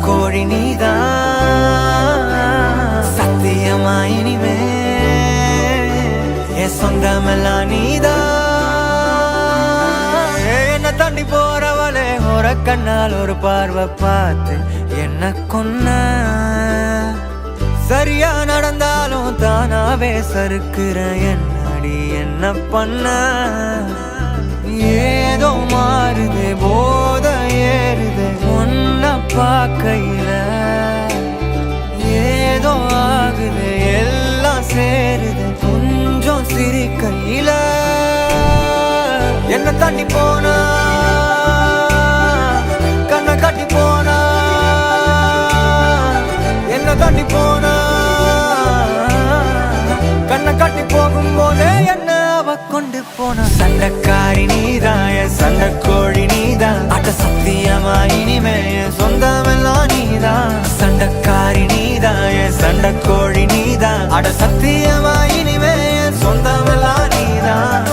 கோழி நீதான் சத்தியமா இனிமே என் சொந்தமெல்லாம் நீதான் என்ன தாண்டி போறவளே ஒரு கண்ணால் ஒரு பார்வை பார்த்து என்ன கொன்ன சரியா நடந்தாலும் தானாவே சறுக்குற என்னடி என்ன பண்ண ஏதோ மாறுது போத ஏறுது ஒன்ன பார்க்கையில ஏதோ ஆகுது எல்லாம் சேருது கொஞ்சம் சிரிக்கையில என்ன தண்ணி போனா கண்ணை கட்டி போனா என்ன தண்ணி போனா கண்ணை கட்டி போகும்போதே என்ன அவ கொண்டு போன சண்டைக்காரி நீதான் என் சண்டை கோழி நீதான் அட்ட சத்தியமா இனிமே என் சொந்தமெல்லாம் நீதான் சண்டைக்காரி நீதான் என் சண்டை கோழி நீதான் அட சத்தியமா இனிமே என் சொந்தமெல்லாம் நீதான்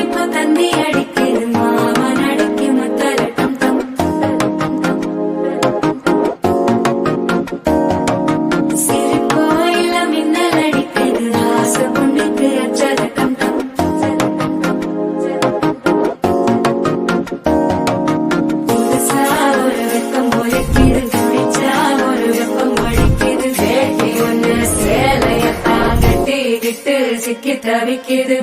இப்போ தந்தி அடிக்குது மாமன் அடிக்கு முத்தரட்டம் தம் சிரிப்போ இல்ல மின்னல் அடிக்குது ஆச பொண்ணுக்கு அச்சரட்டம் தம் புதுசா ஒரு வெப்பம் ஒழிக்குது துடிச்சா ஒரு வெப்பம் ஒழிக்குது வேட்டி ஒண்ணு சேலையத்தான் கட்டிக்கிட்டு சிக்கி தவிக்குது